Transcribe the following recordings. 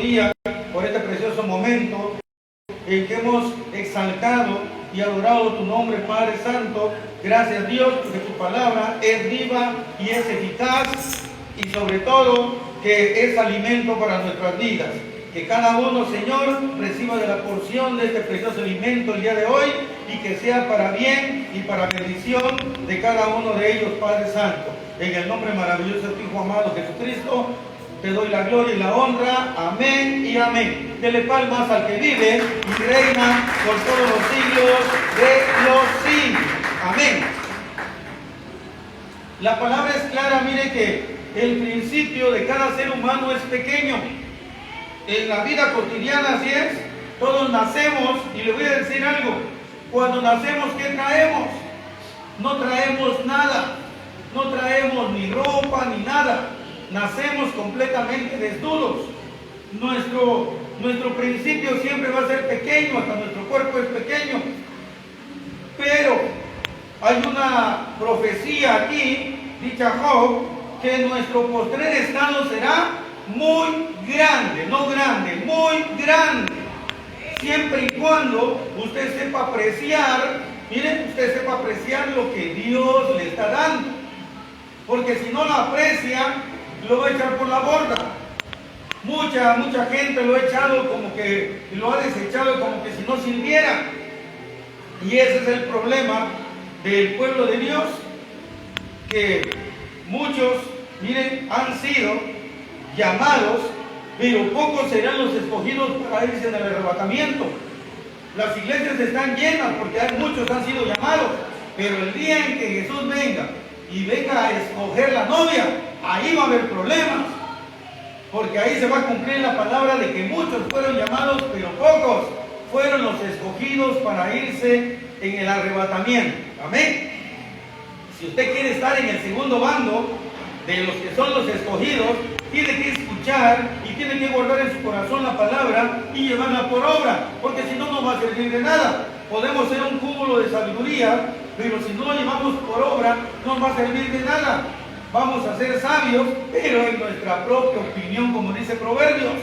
día, por este precioso momento en que hemos exaltado y adorado tu nombre, Padre Santo. Gracias, Dios, porque tu palabra es viva y es eficaz, y sobre todo que es alimento para nuestras vidas. Que cada uno, Señor, reciba de la porción de este precioso alimento el día de hoy, y que sea para bien y para bendición de cada uno de ellos, Padre Santo. En el nombre maravilloso de tu Hijo amado Jesucristo, te doy la gloria y la honra. Amén y amén. Dele palmas al que vive y reina por todos los siglos de los siglos. Amén. La palabra es clara. Mire que el principio de cada ser humano es pequeño. En la vida cotidiana así es. Todos nacemos, y le voy a decir algo. Cuando nacemos, ¿qué traemos? No traemos nada. No traemos ni ropa ni nada. Nacemos completamente desnudos. Nuestro principio siempre va a ser pequeño, hasta nuestro cuerpo es pequeño. Pero hay una profecía aquí, dicha Job, que nuestro postrer estado será muy grande, no grande, muy grande. Siempre y cuando usted sepa apreciar, miren, usted sepa apreciar lo que Dios le está dando. Porque si no lo aprecia, lo va a echar por la borda. Mucha gente lo ha echado como que, lo ha desechado como que si no sirviera. Y ese es el problema del pueblo de Dios, que muchos, miren, han sido llamados, pero pocos serán los escogidos para irse en el arrebatamiento. Las iglesias están llenas porque hay muchos han sido llamados, pero el día en que Jesús venga y venga a escoger la novia, ahí va a haber problemas, porque ahí se va a cumplir la palabra de que muchos fueron llamados, pero pocos fueron los escogidos para irse en el arrebatamiento. Amén. Si usted quiere estar en el segundo bando de los que son los escogidos, tiene que escuchar y tiene que guardar en su corazón la palabra y llevarla por obra, porque si no, no va a servir de nada. Podemos ser un cúmulo de sabiduría, pero si no lo llevamos por obra, no va a servir de nada. Vamos a ser sabios, pero en nuestra propia opinión, como dice Proverbios.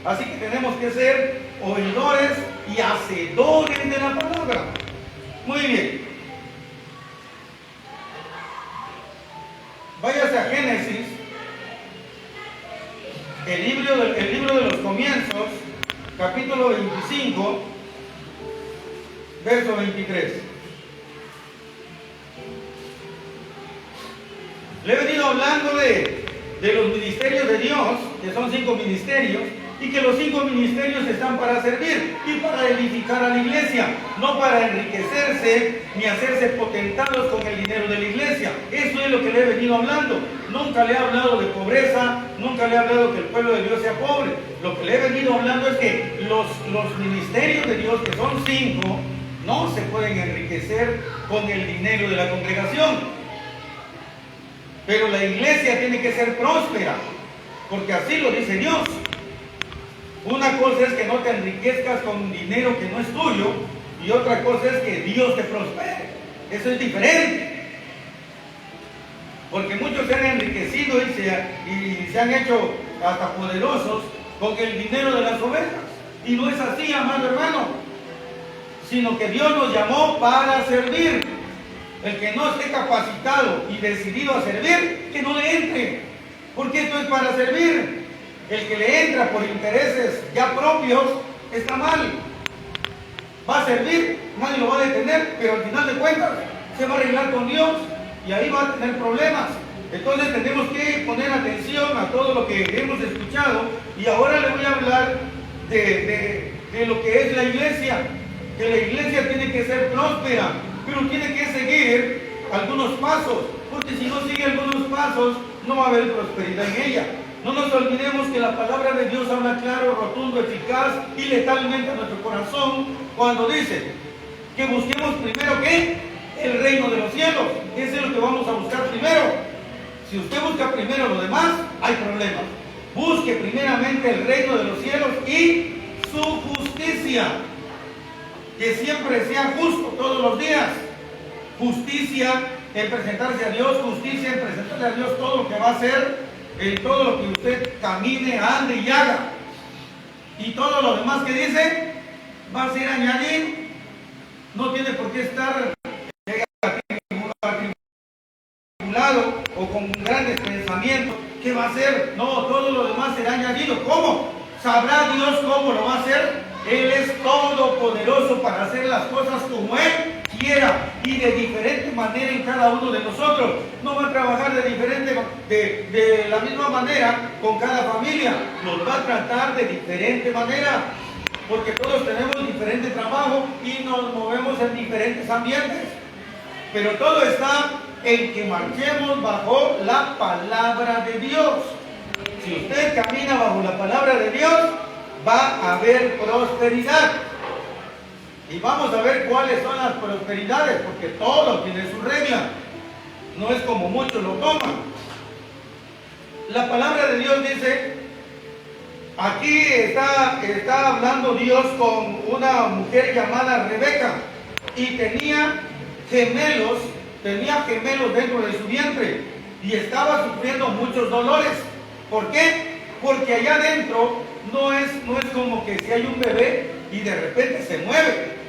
Así que tenemos que ser oidores y hacedores de la palabra. Muy bien. Váyase a Génesis, el libro de los comienzos, capítulo 25, verso 23. Le he venido hablando de los ministerios de Dios, que son 5 ministerios, y que los 5 ministerios están para servir y para edificar a la iglesia, no para enriquecerse ni hacerse potentados con el dinero de la iglesia. Eso es lo que le he venido hablando. Nunca le he hablado de pobreza, nunca le he hablado que el pueblo de Dios sea pobre. Lo que le he venido hablando es que los ministerios de Dios, que son 5, no se pueden enriquecer con el dinero de la congregación. Pero la iglesia tiene que ser próspera, porque así lo dice Dios. Una cosa es que no te enriquezcas con dinero que no es tuyo, y otra cosa es que Dios te prospere. Eso es diferente. Porque muchos se han enriquecido y se han hecho hasta poderosos con el dinero de las ovejas. Y no es así, amado hermano, sino que Dios nos llamó para servir. El que no esté capacitado y decidido a servir, que no le entre, porque esto es para servir. El que le entra por intereses ya propios está mal. Va a servir, nadie lo va a detener, pero al final de cuentas se va a arreglar con Dios y ahí va a tener problemas. Entonces tenemos que poner atención a todo lo que hemos escuchado, y ahora le voy a hablar de lo que es la iglesia. Que la iglesia tiene que ser próspera, pero tiene que seguir algunos pasos, porque si no sigue algunos pasos, no va a haber prosperidad en ella. No nos olvidemos que la palabra de Dios habla claro, rotundo, eficaz y letalmente a nuestro corazón cuando dice que busquemos primero, ¿qué? El reino de los cielos. Ese es lo que vamos a buscar primero. Si usted busca primero lo demás, hay problemas. Busque primeramente el reino de los cielos y su justicia. Que siempre sea justo todos los días. Justicia en presentarse a Dios, justicia en presentarle a Dios todo lo que va a hacer, en todo lo que usted camine, ande y haga. Y todo lo demás que dice va a ser añadido. No tiene por qué estar atribulado o con grandes pensamientos. ¿Qué va a hacer? No, todo lo demás será añadido. ¿Cómo? ¿Sabrá Dios cómo lo va a hacer? Él es todopoderoso para hacer las cosas como Él quiera y de diferente manera en cada uno de nosotros. No va a trabajar de la misma manera con cada familia. Nos va a tratar de diferente manera, porque todos tenemos diferente trabajo y nos movemos en diferentes ambientes. Pero todo está en que marchemos bajo la palabra de Dios. Si usted camina bajo la palabra de Dios, va a haber prosperidad. Y vamos a ver cuáles son las prosperidades, porque todo tiene su regla. No es como muchos lo toman. La palabra de Dios dice, aquí está hablando Dios con una mujer llamada Rebeca, y tenía gemelos dentro de su vientre, y estaba sufriendo muchos dolores. ¿Por qué? Porque allá adentro no es como que si hay un bebé y de repente se mueve,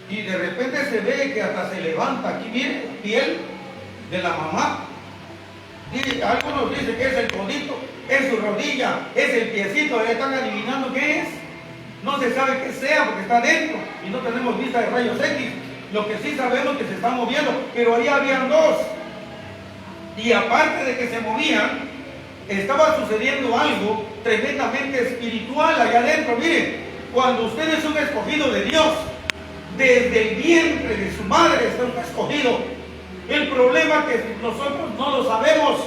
y de repente se ve que hasta se levanta. Aquí viene la piel de la mamá. Algunos dicen que es el codito, es su rodilla, es el piecito, ya están adivinando qué es. No se sabe qué sea porque está dentro y no tenemos vista de rayos X. Lo que sí sabemos es que se está moviendo, pero ahí habían dos. Y aparte de que se movían, estaba sucediendo algo tremendamente espiritual allá adentro. Miren, cuando usted es un escogido de Dios, desde el vientre de su madre está un escogido. El problema es que nosotros no lo sabemos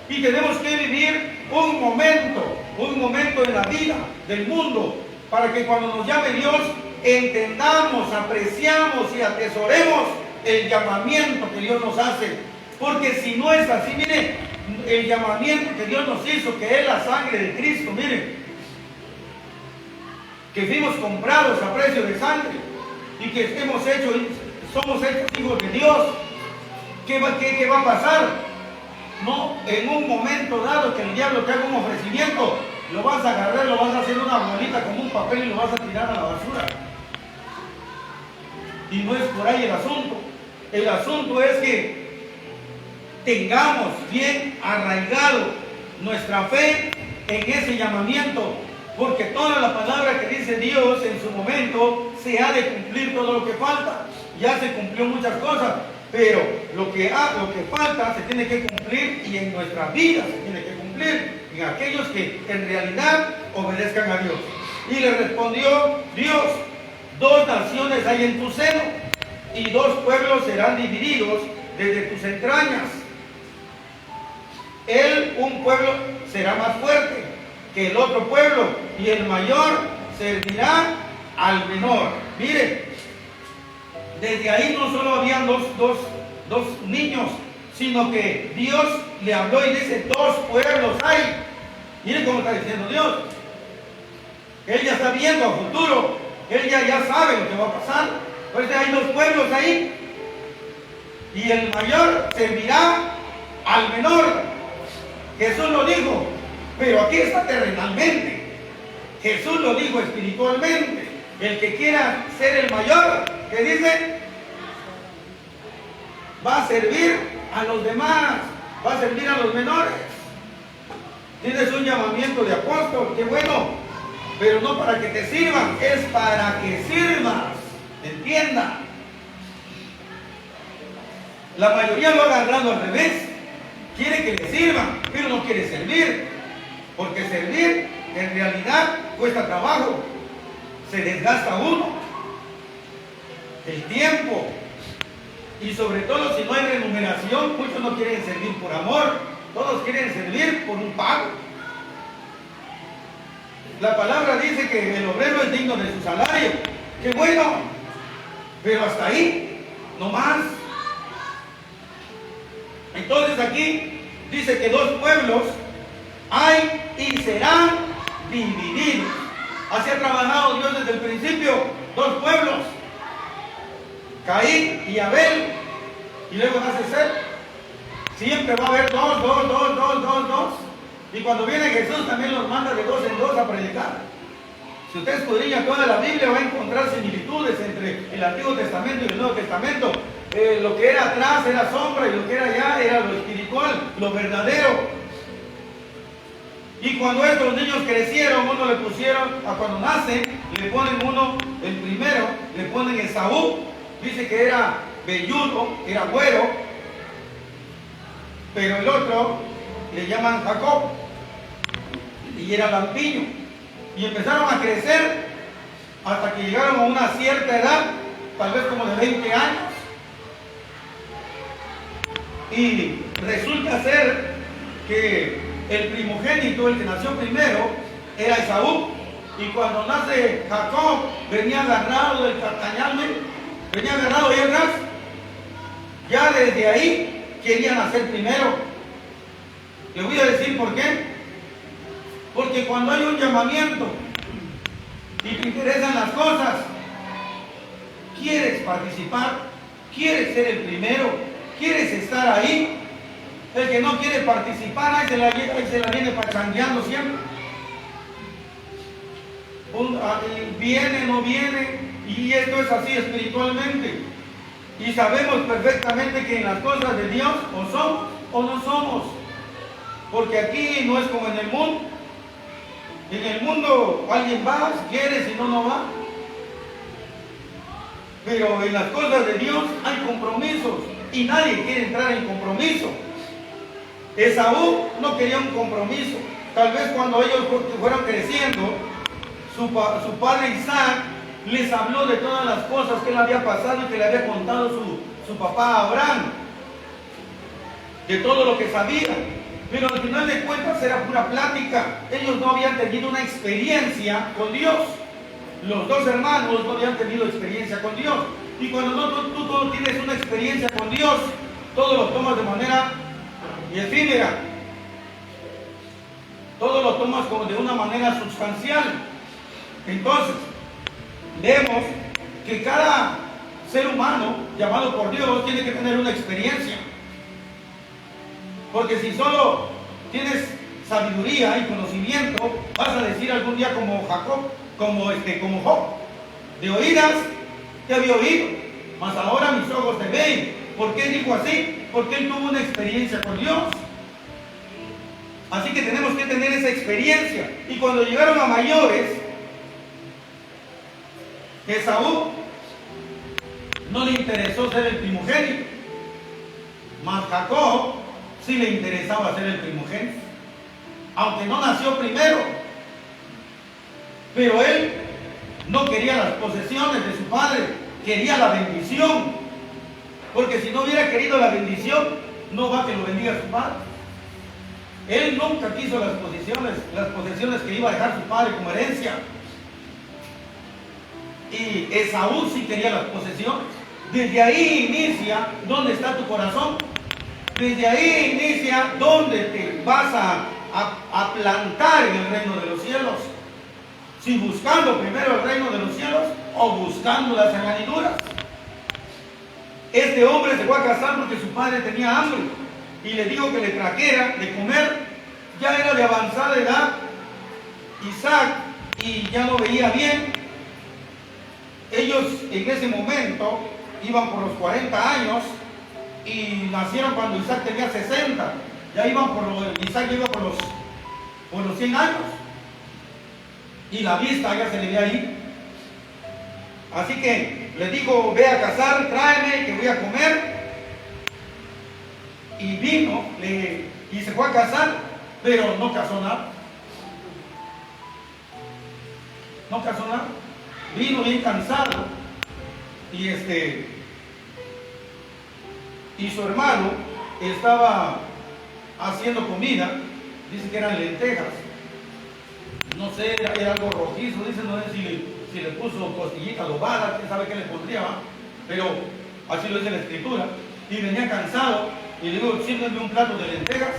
y tenemos que vivir un momento en la vida del mundo, para que cuando nos llame Dios entendamos, apreciamos y atesoremos el llamamiento que Dios nos hace. Porque si no es así, miren, el llamamiento que Dios nos hizo, que es la sangre de Cristo, miren, que fuimos comprados a precio de sangre y que somos hechos hijos de Dios. ¿Qué va a pasar? No, en un momento dado que el diablo te haga un ofrecimiento, lo vas a agarrar, lo vas a hacer una bolita con un papel y lo vas a tirar a la basura. Y no es por ahí el asunto. El asunto es que tengamos bien arraigado nuestra fe en ese llamamiento, porque toda la palabra que dice Dios en su momento se ha de cumplir todo lo que falta. Ya se cumplió muchas cosas, pero lo que falta se tiene que cumplir, y en nuestra vida se tiene que cumplir en aquellos que en realidad obedezcan a Dios. Y le respondió Dios: 2 naciones hay en tu seno, y 2 pueblos serán divididos desde tus entrañas. Un pueblo será más fuerte que el otro pueblo, y el mayor servirá al menor. Mire, desde ahí no solo habían dos niños, sino que Dios le habló y dice: 2 pueblos hay. Miren cómo está diciendo Dios. Él ya está viendo a futuro, Él ya sabe lo que va a pasar. Pues hay 2 pueblos ahí, y el mayor servirá al menor. Jesús lo dijo, pero aquí está terrenalmente. Jesús lo dijo espiritualmente. El que quiera ser el mayor, ¿qué dice? Va a servir a los demás, va a servir a los menores. Tienes un llamamiento de apóstol, qué bueno, pero no para que te sirvan, es para que sirvas. Entienda. La mayoría lo ha agarrado al revés. Quiere que le sirvan, pero no quiere servir, porque servir en realidad cuesta trabajo, se desgasta uno, el tiempo, y sobre todo si no hay remuneración. Muchos no quieren servir por amor, todos quieren servir por un pago. La palabra dice que el obrero es digno de su salario. ¡Qué bueno! Pero hasta ahí, no más. Entonces aquí dice que 2 pueblos hay y serán divididos. Así ha trabajado Dios desde el principio. 2 pueblos, Caín y Abel, y luego nace Set. Siempre va a haber 2. Y cuando viene Jesús también los manda de 2 en 2 a predicar. Si usted escudriña toda la Biblia, va a encontrar similitudes entre el Antiguo Testamento y el Nuevo Testamento. Lo que era atrás era sombra y lo que era allá era lo espiritual, lo verdadero. Y cuando estos niños crecieron, uno le pusieron, cuando nacen, le ponen uno, el primero, le ponen Esaú. Dice que era velludo, era güero, pero el otro le llaman Jacob y era lampiño. Y empezaron a crecer hasta que llegaron a una cierta edad, tal vez como de 20 años. Y resulta ser que el primogénito, el que nació primero, era Esaú. Y cuando nace Jacob, venía agarrado del carcañal, venía agarrado y atrás. Ya desde ahí quería nacer primero. Le voy a decir por qué. Porque cuando hay un llamamiento y te interesan las cosas, quieres participar, quieres ser el primero, quieres estar ahí. El que no quiere participar, ahí se la viene pachangueando siempre. Viene, no viene, y esto es así espiritualmente. Y sabemos perfectamente que en las cosas de Dios o somos o no somos. Porque aquí no es como en el mundo. En el mundo alguien va, si quiere, si no, no va. Pero en las cosas de Dios hay compromisos y nadie quiere entrar en compromiso. Esaú no quería un compromiso. Tal vez cuando ellos fueron creciendo, su padre Isaac les habló de todas las cosas que él había pasado y que le había contado su papá Abraham, de todo lo que sabía. Pero al final de cuentas era pura plática. Ellos no habían tenido una experiencia con Dios. Los dos hermanos no habían tenido experiencia con Dios. Y cuando tú no tienes una experiencia con Dios, todo lo tomas de manera efímera. Todo lo tomas como de una manera sustancial. Entonces, vemos que cada ser humano llamado por Dios tiene que tener una experiencia. Porque si solo tienes sabiduría y conocimiento, vas a decir algún día como Jacob, como Job, de oídas te había oído, mas ahora mis ojos te ven. ¿Por qué dijo así? Porque él tuvo una experiencia con Dios. Así que tenemos que tener esa experiencia. Y cuando llegaron a mayores, Esaú no le interesó ser el primogénito, mas Jacob sí le interesaba ser el primogénito, aunque no nació primero. Pero él no quería las posesiones de su padre, quería la bendición. Porque si no hubiera querido la bendición, no va a que lo bendiga su padre. Él nunca quiso las posesiones que iba a dejar su padre como herencia. Y Esaú sí quería las posesiones. Desde ahí inicia dónde está tu corazón. Desde ahí inicia dónde te vas a plantar en el reino de los cielos. Si buscando primero el reino de los cielos o buscando las añadiduras. Este hombre se fue a casar porque su padre tenía hambre y le dijo que le trajera de comer. Ya era de avanzada edad Isaac y ya no veía bien. Ellos en ese momento iban por los 40 años y nacieron cuando Isaac tenía 60. Ya iban Isaac iba por los 100 años. Y la vista ya se le veía ahí. Así que le dijo, ve a cazar, tráeme, que voy a comer. Y vino y se fue a cazar, pero no cazó nada. No cazó nada. Vino bien cansado. Y su hermano estaba haciendo comida. Dice que eran lentejas. No sé, era algo rojizo. Dice, no sé si le puso costillita adobada, quién sabe qué le pondría, ¿va? Pero así lo dice la escritura. Y venía cansado y le digo, sírveme un plato de lentejas,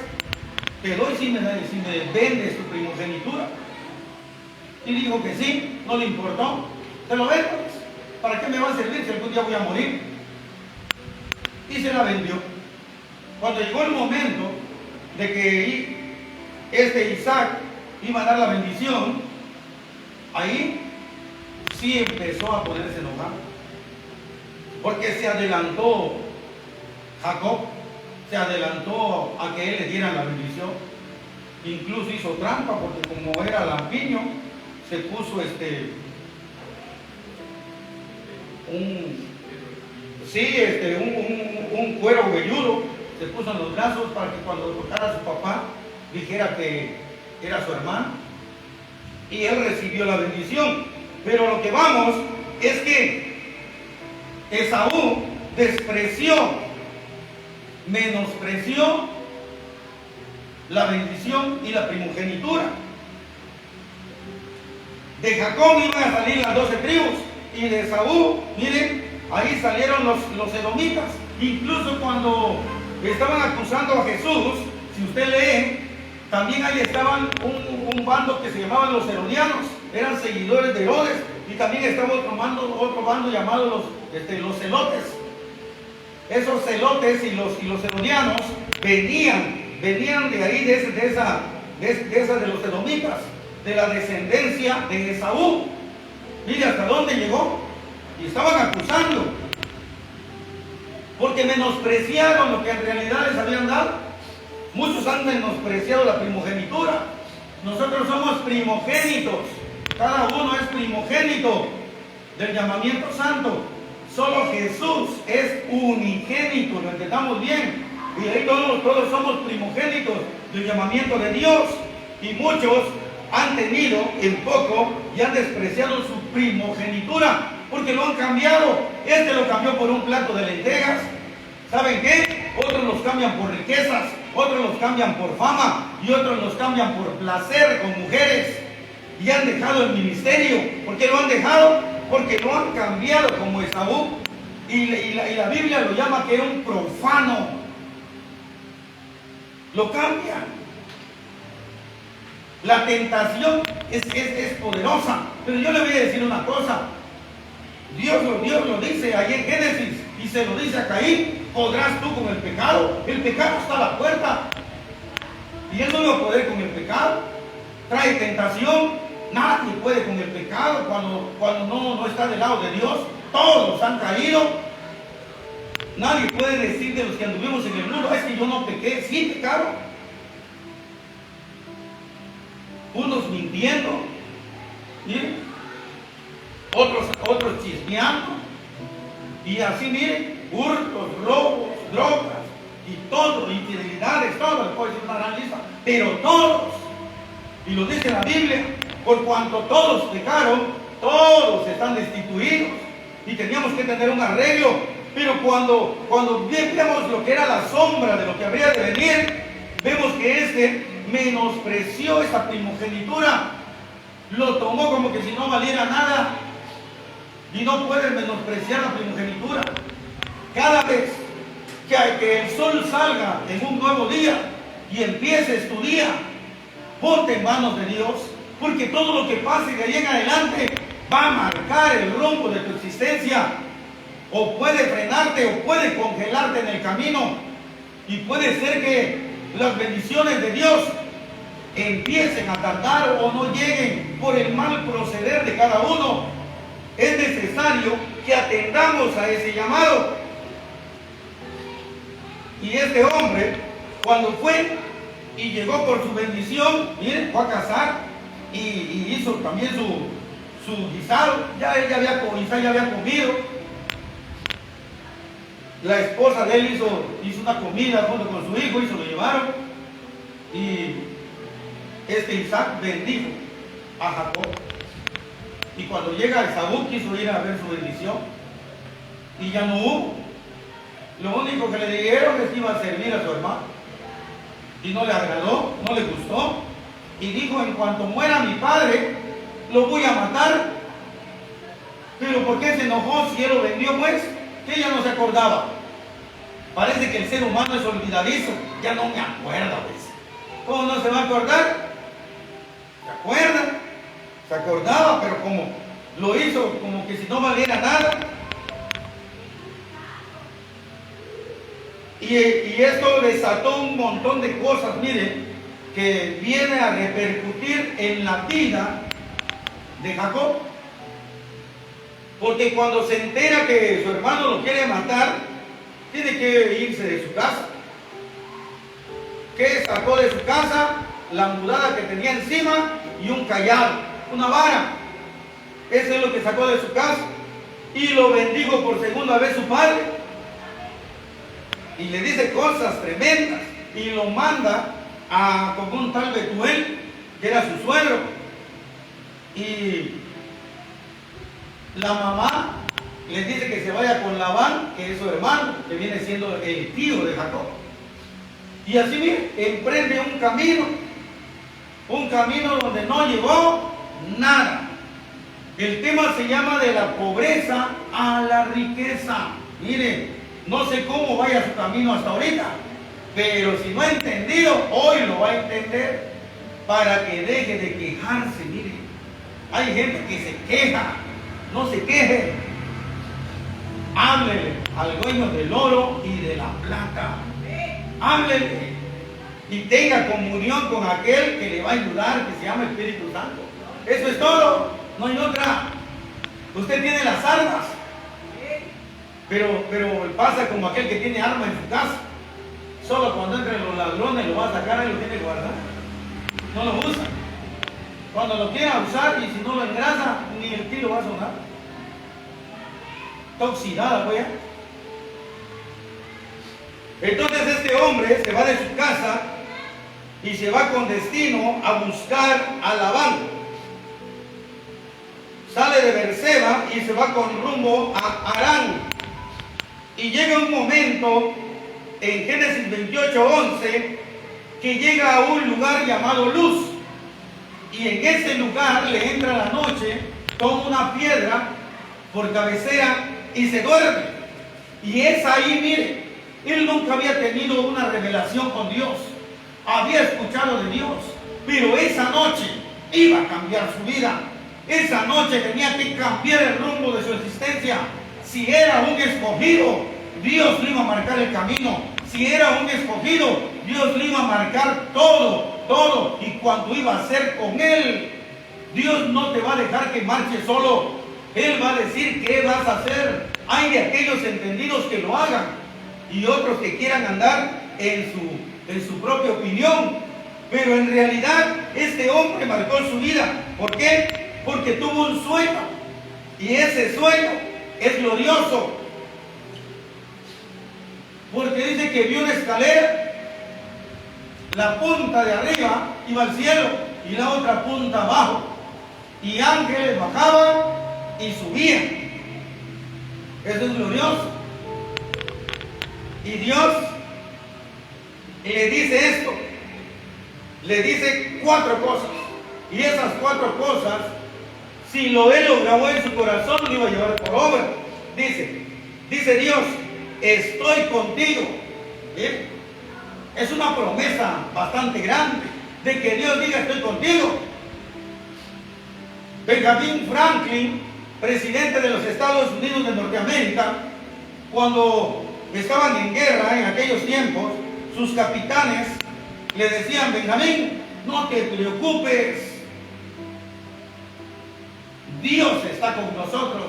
te doy si me vendes tu primogenitura. Y dijo que sí, no le importó. Te lo vendo, ¿para qué me va a servir si algún día voy a morir? Y se la vendió. Cuando llegó el momento de que Isaac iba a dar la bendición, ahí sí empezó a ponerse enojado, porque se adelantó Jacob, se adelantó a que él le diera la bendición, incluso hizo trampa, porque como era lampiño, se puso un cuero velludo, se puso en los brazos para que cuando tocara a su papá dijera que era su hermano, y él recibió la bendición. Pero lo que vamos es que Esaú menospreció la bendición y la primogenitura. De Jacob iban a salir las 12 tribus, y de Esaú, miren, ahí salieron los edomitas. Incluso cuando estaban acusando a Jesús, si usted lee, también ahí estaban un bando que se llamaban los herodianos, eran seguidores de Herodes, y también estaba otro bando llamado los celotes. Esos celotes y los herodianos venían de ahí, de los edomitas, de la descendencia de Esaú. Mire hasta dónde llegó, y estaban acusando, porque menospreciaron lo que en realidad les habían dado. Muchos han menospreciado la primogenitura. Nosotros somos primogénitos, cada uno es primogénito del llamamiento santo. Solo Jesús es unigénito, lo entendamos bien. Y ahí todos somos primogénitos del llamamiento de Dios. Y muchos han tenido en poco y han despreciado su primogenitura, porque lo han cambiado. Este lo cambió por un plato de lentejas. ¿Saben qué? Otros los cambian por riquezas, otros los cambian por fama, y otros los cambian por placer con mujeres. Y han dejado el ministerio. ¿Por qué lo han dejado? Porque lo han cambiado como Esaú. Y la Biblia lo llama que era un profano. Lo cambian. La tentación es poderosa. Pero yo le voy a decir una cosa. Dios lo dice ahí en Génesis, y se lo dice a Caín: ¿podrás tú con el pecado? El pecado está a la puerta, y él no va a poder con el pecado. Trae tentación. Nadie puede con el pecado cuando no está del lado de Dios. Todos han caído. Nadie puede decir de los que anduvimos en el mundo: es que yo no pequé. Sí pecaron. Unos mintiendo, miren, otros chismeando, y así miren, hurtos, robos, drogas y todo, infidelidades, todo, les puedo decir una gran lista, pero todos, y lo dice la Biblia, por cuanto todos pecaron, todos están destituidos, y teníamos que tener un arreglo. Pero cuando vemos lo que era la sombra de lo que habría de venir, vemos que menospreció esa primogenitura, lo tomó como que si no valiera nada. Y no puedes menospreciar la primogenitura. Cada vez que el sol salga en un nuevo día y empieces tu día, ponte en manos de Dios, porque todo lo que pase de ahí en adelante va a marcar el rumbo de tu existencia. O puede frenarte o puede congelarte en el camino, y puede ser que las bendiciones de Dios empiecen a tardar o no lleguen por el mal proceder de cada uno. Es necesario que atendamos a ese llamado. Y este hombre, cuando fue y llegó por su bendición, miren, fue a cazar y hizo también su guisado. Él ya había comido. La esposa de él hizo una comida junto con su hijo y se lo llevaron. Y Isaac bendijo a Jacob. Y cuando llega Esaú, quiso ir a ver su bendición, y ya no hubo. Lo único que le dijeron es que iba a servir a su hermano, y no le agradó, no le gustó, y dijo: en cuanto muera mi padre, lo voy a matar. Pero ¿por qué se enojó si él lo vendió? Pues que ella no se acordaba. Parece que el ser humano es olvidadizo. Ya no me acuerdo, pues. ¿Cómo no se va a acordar? ¿Se acuerda? Se acordaba, pero como lo hizo como que si no valiera nada. Y esto desató un montón de cosas, miren, que viene a repercutir en la vida de Jacob. Porque cuando se entera que su hermano lo quiere matar, tiene que irse de su casa. ¿Qué sacó de su casa? La mudada que tenía encima y un callado, una vara. Eso es lo que sacó de su casa. Y lo bendijo por segunda vez su padre. Y le dice cosas tremendas. Y lo manda con un tal Betuel, que era su suegro. Y la mamá le dice que se vaya con Labán, que es su hermano, que viene siendo el tío de Jacob. Y así mire, emprende un camino donde no llegó nada. El tema se llama de la pobreza a la riqueza. Mire, no sé cómo vaya su camino hasta ahorita, pero si no ha entendido, hoy lo va a entender para que deje de quejarse. Mire, hay gente que se queja, no se queje. Háblele al dueño del oro y de la plata. Háblele y tenga comunión con aquel que le va a ayudar, que se llama Espíritu Santo. Eso es todo, no hay otra. Usted tiene las armas, pero pasa como aquel que tiene arma en su casa. Solo cuando entren los ladrones lo va a sacar y lo tiene guardado. No lo usa. Cuando lo quiera usar, y si no lo engrasa, ni el tiro va a sonar. Está oxidada, pues ya. Entonces este hombre se va de su casa y se va con destino a buscar a Labán. Sale de Berseba y se va con rumbo a Harán. Y llega un momento en Génesis 28:11 que llega a un lugar llamado Luz. Y en ese lugar le entra la noche, toma una piedra por cabecera y se duerme. Y es ahí, mire, él nunca había tenido una revelación con Dios. Había escuchado de Dios, pero esa noche iba a cambiar su vida. Esa noche tenía que cambiar el rumbo de su existencia. Si era un escogido, Dios le iba a marcar el camino. Si era un escogido, Dios le iba a marcar todo. Y cuando iba a hacer con él, Dios no te va a dejar que marches solo. Él va a decir qué vas a hacer. Hay de aquellos entendidos que lo hagan y otros que quieran andar en su propia opinión. Pero en realidad este hombre marcó su vida. ¿Por qué? Porque tuvo un sueño. Y ese sueño es glorioso. Porque dice que vio una escalera. La punta de arriba iba al cielo y la otra punta abajo. Y ángeles bajaban y subían. Eso es glorioso. Y Dios le dice esto. Le dice 4 cosas. Y esas 4 cosas, si él lo grabó en su corazón, lo iba a llevar por obra. Dice Dios, estoy contigo. ¿Bien? Es una promesa bastante grande de que Dios diga estoy contigo. Benjamin Franklin, presidente de los Estados Unidos de Norteamérica, cuando estaban en guerra en aquellos tiempos, sus capitanes le decían: Benjamín, no te preocupes, Dios está con nosotros.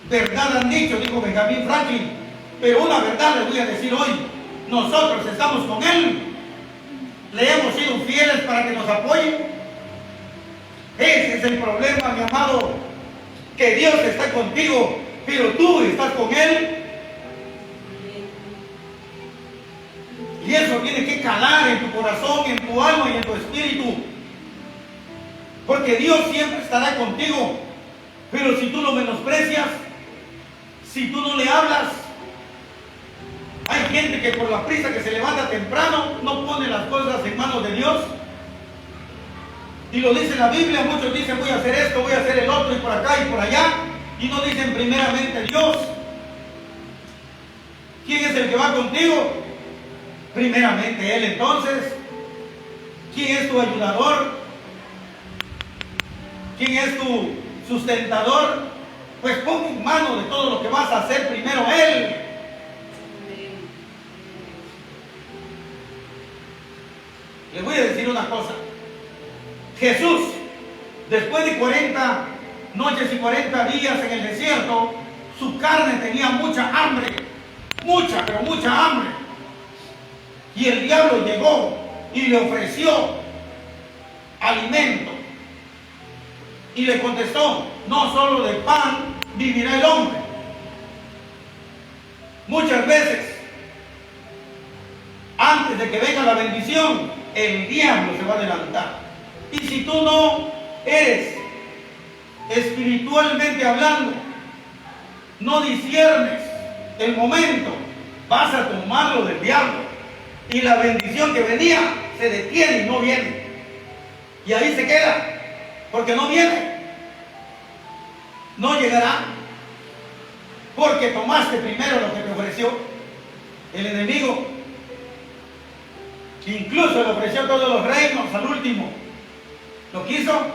Verdad han dicho, dijo Benjamin Franklin, pero una verdad les voy a decir hoy: nosotros estamos con Él. Le hemos sido fieles para que nos apoye. Ese es el problema, mi amado, que Dios está contigo, pero tú estás con Él. Y eso tiene que calar en tu corazón, en tu alma y en tu espíritu. Porque Dios siempre estará contigo. Pero si tú lo menosprecias, si tú no le hablas, hay gente que por la prisa que se levanta temprano no pone las cosas en manos de Dios. Y lo dice la Biblia, muchos dicen voy a hacer esto, voy a hacer el otro, y por acá y por allá, y no dicen primeramente Dios. ¿Quién es el que va contigo? Primeramente Él. Entonces, ¿quién es tu ayudador? ¿Quién es tu sustentador? Pues pon en mano de todo lo que vas a hacer primero Él. Les voy a decir una cosa. Jesús, después de 40 noches y 40 días en el desierto, su carne tenía mucha hambre, mucha, pero mucha hambre. Y el diablo llegó y le ofreció alimento. Y le contestó, no solo de pan vivirá el hombre. Muchas veces, antes de que venga la bendición, el diablo se va a adelantar. Y si tú no eres, espiritualmente hablando, no disciernes el momento, vas a tomarlo del diablo. Y la bendición que venía se detiene y no viene. Y ahí se queda, porque no viene. No llegará, porque tomaste primero lo que te ofreció el enemigo. Incluso le ofreció todos los reinos al último. Lo quiso.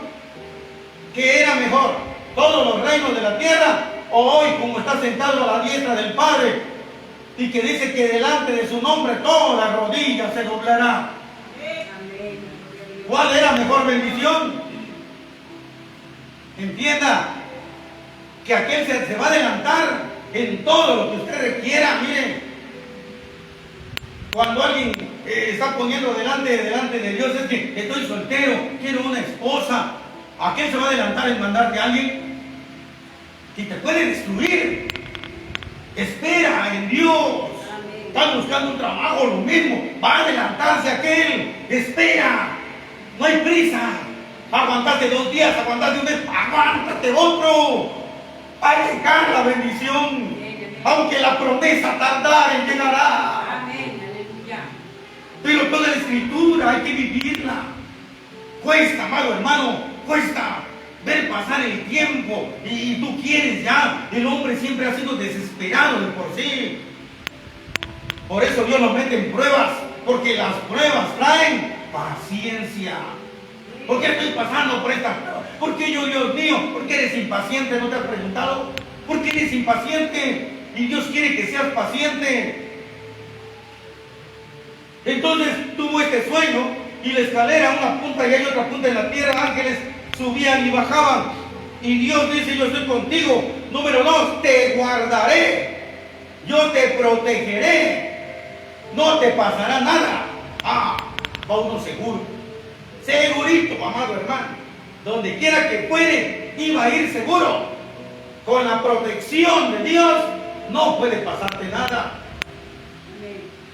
¿Qué era mejor? ¿Todos los reinos de la tierra? ¿O hoy, como está sentado a la diestra del Padre, y que dice que delante de su nombre toda rodilla se doblará? ¿Cuál era mejor bendición? Entienda que aquel se va a adelantar en todo lo que usted requiera. Mire, cuando alguien está poniendo delante de Dios, es que estoy soltero, quiero una esposa, aquel se va a adelantar en mandarte a alguien que te puede destruir. Espera en Dios. Estás buscando un trabajo, lo mismo, va a adelantarse aquel. Espera, no hay prisa. Aguantaste 2 días, aguantaste un mes, aguántate otro. Va a llegar la bendición, aunque la promesa tardara en llegará. Amén, aleluya. Pero toda la escritura hay que vivirla. Cuesta, amado hermano, cuesta ver pasar el tiempo y tú quieres ya. El hombre siempre ha sido desesperado de por sí. Por eso Dios nos mete en pruebas, porque las pruebas traen paciencia. ¿Por qué estoy pasando por esta prueba? ¿Por qué yo, Dios mío? ¿Por qué eres impaciente? ¿No te has preguntado? ¿Por qué eres impaciente? Y Dios quiere que seas paciente. Entonces tuvo este sueño y la escalera, una punta y hay otra punta en la tierra, ángeles subían y bajaban. Y Dios dice, yo estoy contigo. Número 2, te guardaré. Yo te protegeré. No te pasará nada. Va uno seguro. Segurito, amado hermano. Donde quiera que fuere, iba a ir seguro. Con la protección de Dios, no puede pasarte nada.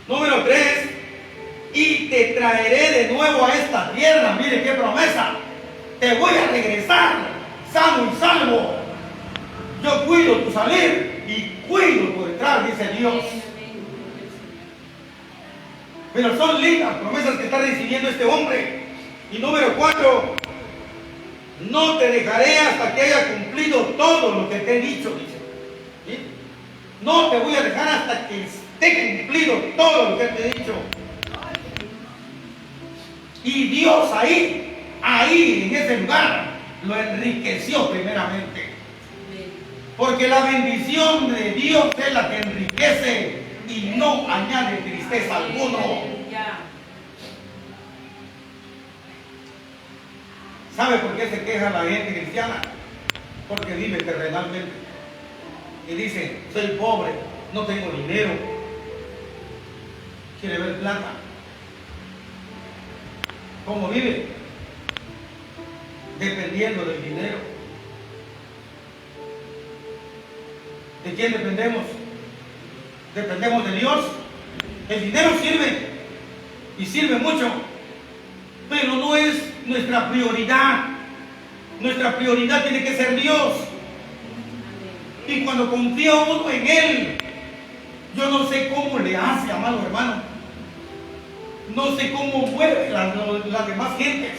Número 3, y te traeré de nuevo a esta tierra. Mire qué promesa. Te voy a regresar sano y salvo. Yo cuido tu salir y cuido tu entrar, dice Dios. Pero son lindas promesas que está recibiendo este hombre. Y número 4, no te dejaré hasta que haya cumplido todo lo que te he dicho, dice. ¿Sí? No te voy a dejar hasta que esté cumplido todo lo que te he dicho. Y Dios ahí, en ese lugar, lo enriqueció primeramente. Porque la bendición de Dios es la que enriquece y no añade tristeza alguno. ¿Sabe por qué se queja la gente cristiana? Porque vive terrenalmente. Y dice, soy pobre, no tengo dinero. Quiere ver plata. ¿Cómo vive? Dependiendo del dinero. ¿De quién dependemos? ¿Dependemos de Dios? El dinero sirve, y sirve mucho, pero no es nuestra prioridad. Nuestra prioridad tiene que ser Dios. Y cuando confía uno en Él, yo no sé cómo le hace, amado hermano. No sé cómo mueve las demás gentes,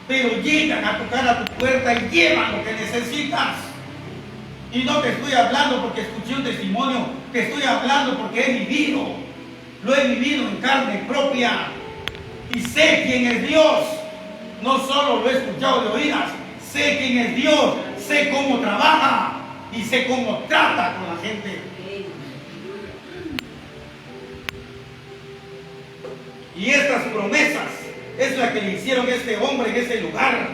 pero llegan a tocar a tu puerta y llevan lo que necesitas. Y no te estoy hablando porque escuché un testimonio, te estoy hablando porque he vivido. Lo he vivido en carne propia. Y sé quién es Dios. No solo lo he escuchado de oídas, sé quién es Dios, sé cómo trabaja y sé cómo trata con la gente. Y estas promesas es la que le hicieron a este hombre en ese lugar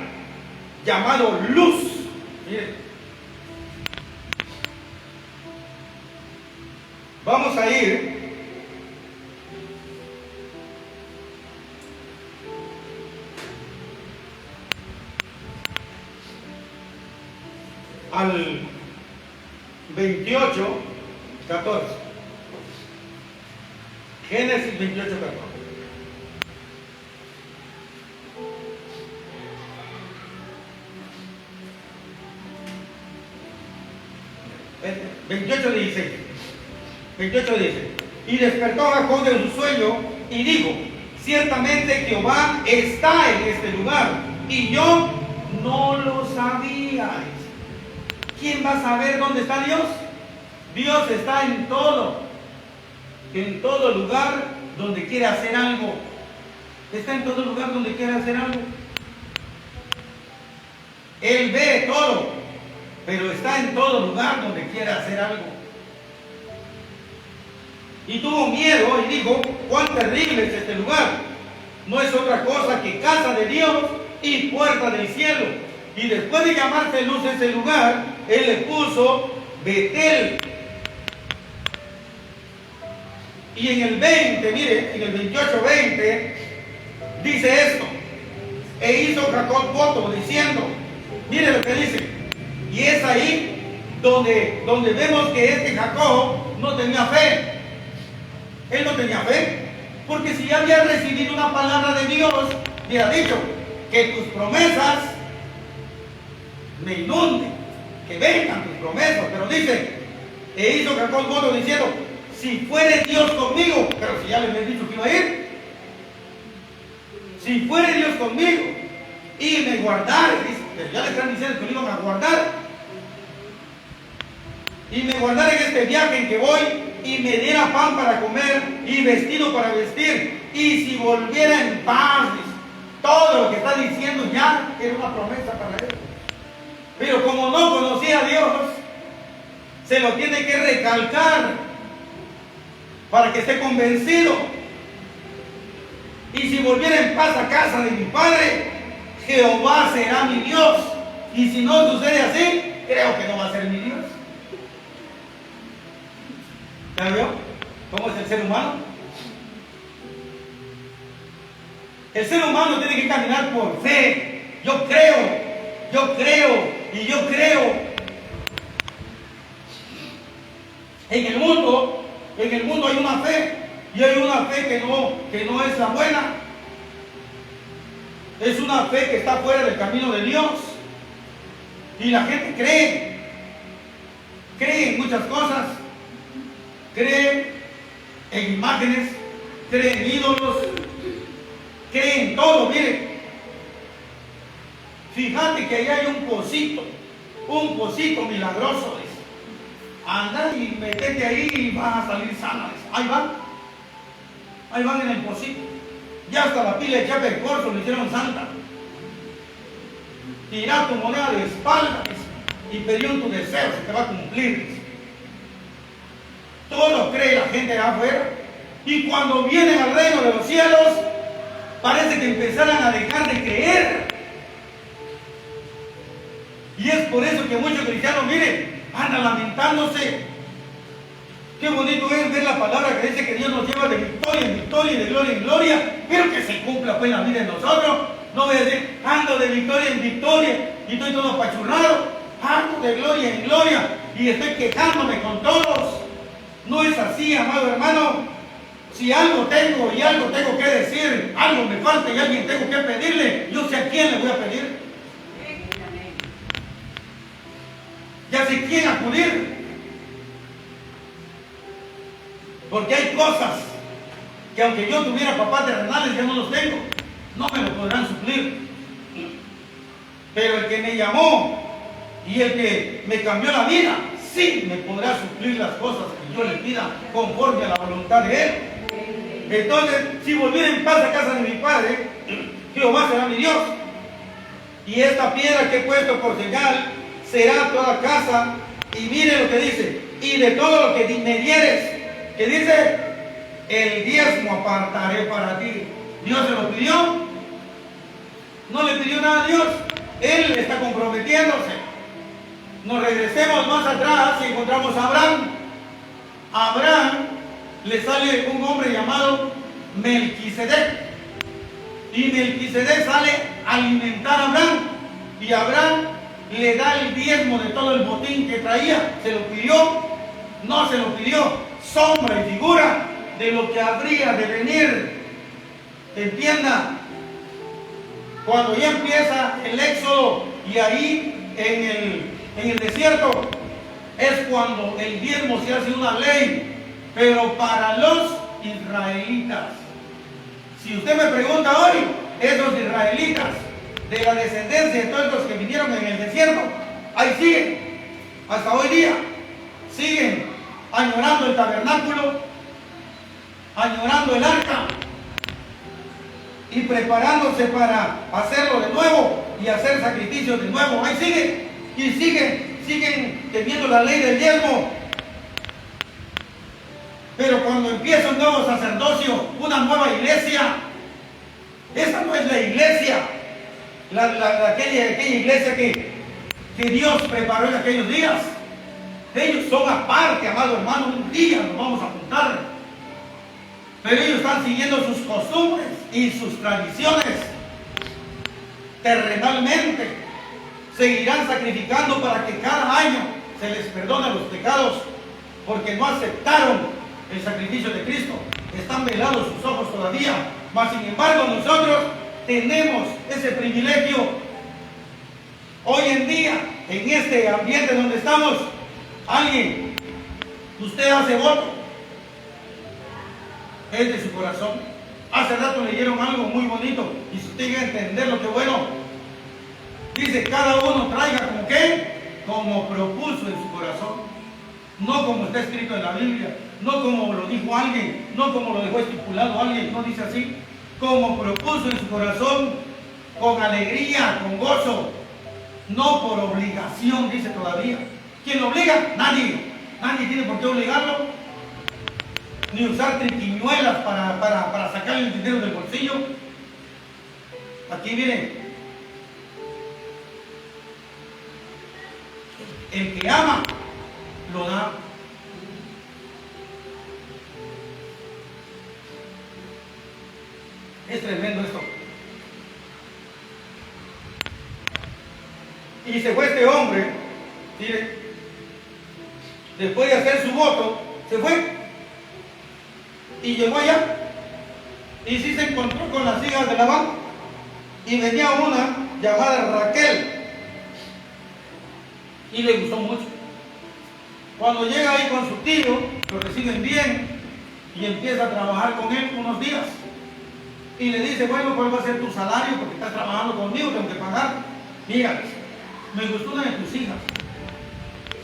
llamado Luz. Miren, vamos a ir al 28, 14. Génesis 28, 14. ¿Ven? 28, 16. 28, 16. Y despertó Jacob de su sueño y dijo: ciertamente Jehová está en este lugar, y yo no lo sabía. ¿Quién va a saber dónde está Dios? Dios está en todo lugar donde quiere hacer algo. Está en todo lugar donde quiere hacer algo. Él ve todo, pero está en todo lugar donde quiere hacer algo. Y tuvo miedo y dijo: cuán terrible es este lugar. No es otra cosa que casa de Dios y puerta del cielo. Y después de llamarse luz ese lugar, él le puso Betel. Y en el 20, mire, en el 28, 20, dice esto: e hizo Jacob voto diciendo, mire lo que dice, y es ahí donde vemos que este Jacob no tenía fe. Él no tenía fe, porque si ya había recibido una palabra de Dios, le ha dicho que tus promesas me inunden, que vengan tus promesas. Pero dice, e hizo Jacob voto diciendo, si fuere Dios conmigo, pero si ya les he dicho que iba a ir, si fuere Dios conmigo y me guardare, dice, pero ya le están diciendo que lo iban a guardar, y me guardare en este viaje en que voy, y me diera pan para comer y vestido para vestir, y si volviera en paz, dice, todo lo que está diciendo ya era una promesa para él. Pero como no conocía a Dios, se lo tiene que recalcar para que esté convencido. Y si volviera en paz a casa de mi padre, Jehová será mi Dios. Y si no sucede así, creo que no va a ser mi Dios. ¿Ya vio cómo es el ser humano? El ser humano tiene que caminar por fe. Yo creo y yo creo. En el mundo hay una fe, y hay una fe que no es la buena. Es una fe que está fuera del camino de Dios. Y la gente cree en muchas cosas, cree en imágenes, cree en ídolos, cree en todo. Mire, fíjate que allá hay un pocito milagroso, dice. Anda y metete ahí y vas a salir sana, dice. Ahí van en el pocito. Ya hasta la pila de Chapa de Corzo le hicieron santa. Tira tu moneda de espalda, dice, y pedí tu deseo, se te va a cumplir, dice. Todo lo cree la gente de afuera, y cuando vienen al reino de los cielos, parece que empezaran a dejar de creer. Y es por eso que muchos cristianos, miren, andan lamentándose. Qué bonito es ver la palabra que dice que Dios nos lleva de victoria en victoria y de gloria en gloria, pero que se cumpla pues la vida en nosotros. No voy a decir, ando de victoria en victoria y estoy todo apachurrado, ando de gloria en gloria y estoy quejándome con todos. No es así, amado hermano. Si algo tengo y algo tengo que decir, algo me falta y alguien tengo que pedirle, yo sé a quién le voy a pedir. Ya sé quién acudir. Porque hay cosas que aunque yo tuviera papás terrenales, ya no los tengo. No me lo podrán suplir. Pero el que me llamó y el que me cambió la vida, sí me podrá suplir las cosas que yo le pida conforme a la voluntad de Él. Entonces, si volviera en paz a casa de mi padre, Jehová será mi Dios. Y esta piedra que he puesto por señal será toda casa. Y mire lo que dice: y de todo lo que me dieres, que dice, el diezmo apartaré para ti. ¿Dios se lo pidió? No le pidió nada a Dios. Él está comprometiéndose. Nos regresemos más atrás y encontramos a Abraham. A Abraham le sale un hombre llamado Melquisedec. Y Melquisedec sale a alimentar a Abraham. Y Abraham le da el diezmo de todo el botín que traía. ¿Se lo pidió? No se lo pidió. Sombra y figura de lo que habría de venir. Entienda, cuando ya empieza el éxodo y ahí en el desierto es cuando el diezmo se hace una ley, pero para los israelitas. Si usted me pregunta hoy, esos israelitas de la descendencia de todos los que vinieron en el desierto, ahí siguen, hasta hoy día, siguen añorando el tabernáculo, añorando el arca y preparándose para hacerlo de nuevo y hacer sacrificios de nuevo. Ahí siguen y siguen teniendo la ley del diezmo. Pero cuando empieza un nuevo sacerdocio, una nueva iglesia, esa no es la iglesia, aquella iglesia que Dios preparó en aquellos días. Ellos son aparte, amado hermano, un día nos vamos a juntar. Pero ellos están siguiendo sus costumbres y sus tradiciones. Terrenalmente seguirán sacrificando para que cada año se les perdone los pecados, porque no aceptaron el sacrificio de Cristo. Están velados sus ojos todavía. Mas sin embargo nosotros tenemos ese privilegio hoy en día, en este ambiente donde estamos. Alguien, usted hace voto, es de su corazón. Hace rato leyeron algo muy bonito, y si usted llega a entender lo que bueno, dice: cada uno traiga como qué, como propuso en su corazón, no como está escrito en la Biblia, no como lo dijo alguien, no como lo dejó estipulado alguien, no dice así, como propuso en su corazón, con alegría, con gozo, no por obligación, dice todavía. ¿Quién lo obliga? Nadie. Nadie tiene por qué obligarlo, ni usar triquiñuelas para sacarle el dinero del bolsillo. Aquí miren, el que ama, lo da. Es tremendo esto. Y se fue este hombre, mire, después de hacer su voto, se fue y llegó allá y sí se encontró con las hijas de Labán, y venía una llamada Raquel y le gustó mucho. Cuando llega ahí con su tío, lo reciben bien y empieza a trabajar con él unos días y le dice: bueno, ¿cuál va a ser tu salario? Porque estás trabajando conmigo, tengo que pagar. Mira, me gustó una de tus hijas,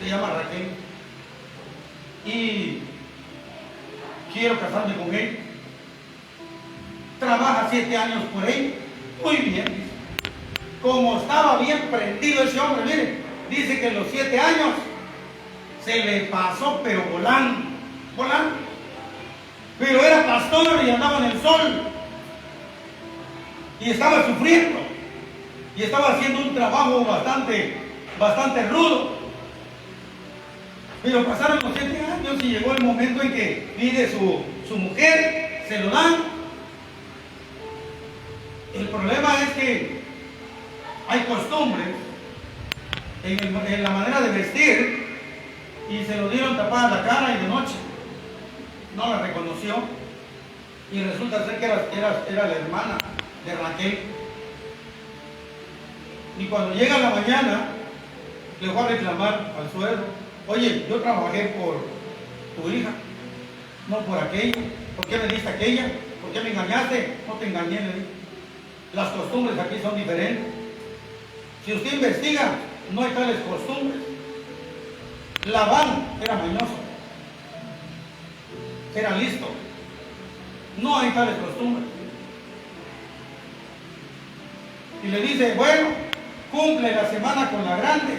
se llama Raquel, y quiero casarme con él. Trabaja 7 años por él. Muy bien, dice. Como estaba bien prendido ese hombre, mire, dice que en los 7 años se le pasó, pero volando. Pero era pastor y andaba en el sol y estaba sufriendo y estaba haciendo un trabajo bastante rudo. Pero pasaron los 7 años y llegó el momento en que pide su mujer, se lo dan. El problema es que hay costumbres en la manera de vestir, y se lo dieron tapada la cara y de noche. No la reconoció y resulta ser que era la hermana de Raquel. Y cuando llega la mañana, le fue a reclamar al suegro: oye, yo trabajé por tu hija, no por aquella. ¿Por qué me diste aquella? ¿Por qué me engañaste? No te engañé, le dije. Las costumbres aquí son diferentes. Si usted investiga, no hay tales costumbres. Labán era mañoso, era listo. No hay tales costumbres. Y le dice: bueno, cumple la semana con la grande